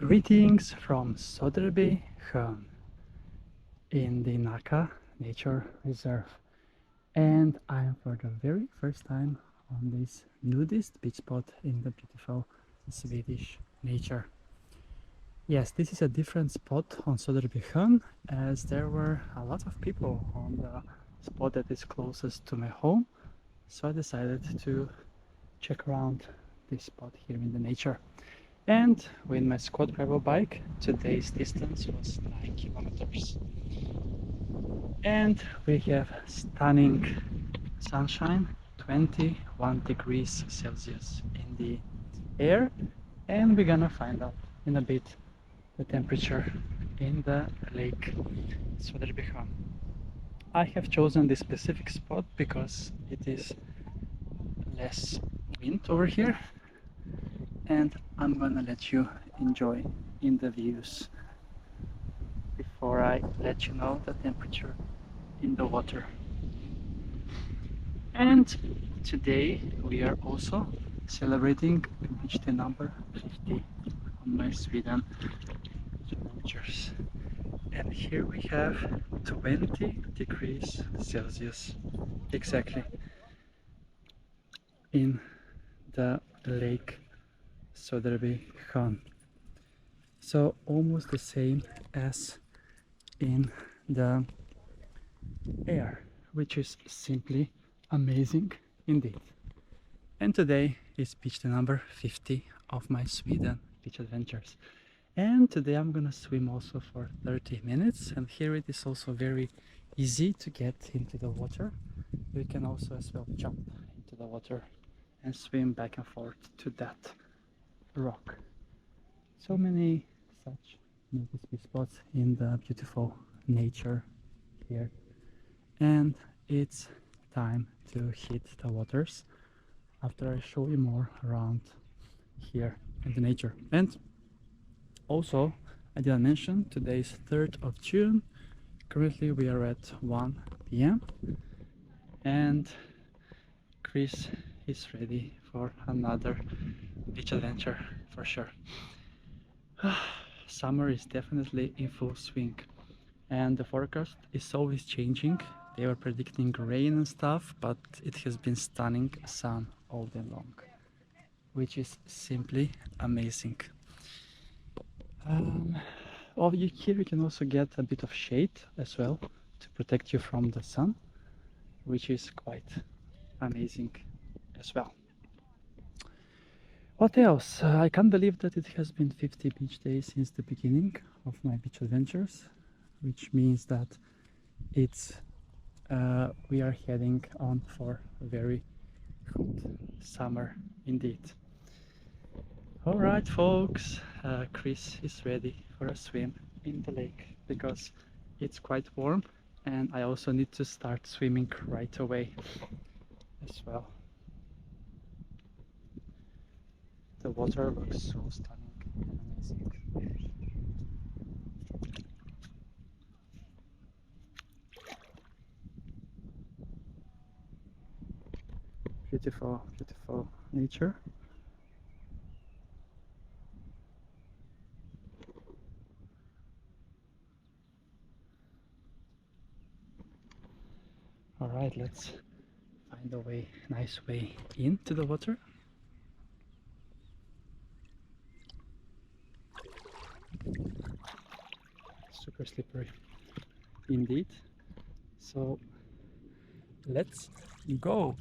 Greetings from Söderbyshön in the Nacka Nature Reserve, and I am for the very first time on this nudist beach spot in the beautiful Swedish nature. Yes, this is a different spot on Söderbysjön, as there were a lot of people on the spot that is closest to my home, so I decided to check around this spot here in the nature. And with my squad gravel bike, today's distance was 9 kilometers. And we have stunning sunshine, 21 degrees Celsius in the air, and we're gonna find out in a bit the temperature in the lake Söderbyshön. I have chosen this specific spot because it is less wind over here, and I'm gonna let you enjoy in the views before I let you know the temperature in the water. And today we are also celebrating beach day number 50 on my Sweden adventures. And here we have 20 degrees Celsius exactly in the lake Söderbysjön. So almost the same as in the air, which is simply amazing indeed. And today is beach day number 50 of my Sweden beach adventures. And today I'm gonna swim also for 30 minutes, and here it is also very easy to get into the water. We can also as well jump into the water and swim back and forth to that rock. So many such nudist beach spots in the beautiful nature here, and it's time to hit the waters after I show you more around here in the nature. And also, I didn't mention, today is 3rd of June. Currently we are at 1 p.m. and Chris is ready for another beach adventure for sure. Summer is definitely in full swing, and the forecast is always changing. They were predicting rain and stuff, but it has been stunning sun all day long, which is simply amazing. Here you can also get a bit of shade as well to protect you from the sun, which is quite amazing as well. What else? I can't believe that it has been 50 beach days since the beginning of my beach adventures, which means that we are heading on for a very good summer indeed. Alright folks, Chris is ready for a swim in the lake because it's quite warm, and I also need to start swimming right away as well. The water looks so stunning and amazing. Beautiful, beautiful nature. Alright, let's find a way, nice way into the water. Super slippery indeed. So let's go.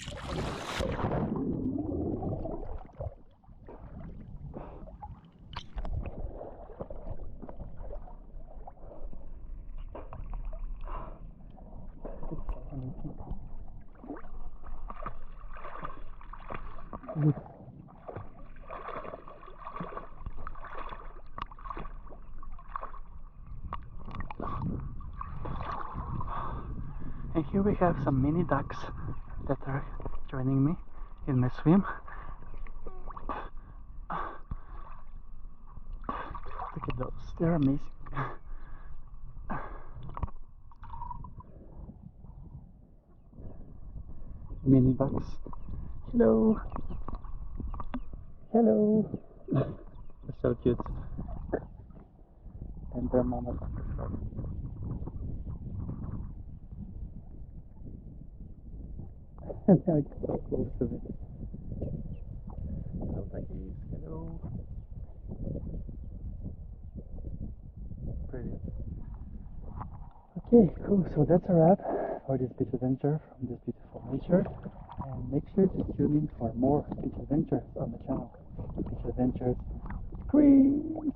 And here we have some mini ducks that are joining me in my swim. Look at those, they're amazing. Mini ducks. Hello. Hello. They're so cute. and their mamas on the floor. And now it's so close to me. Hello, duckies. Hello. Brilliant. Okay, cool. So that's a wrap for this beach adventure from this beautiful nature. And make sure to tune in for more beach adventures on the channel. Beach adventures, screams!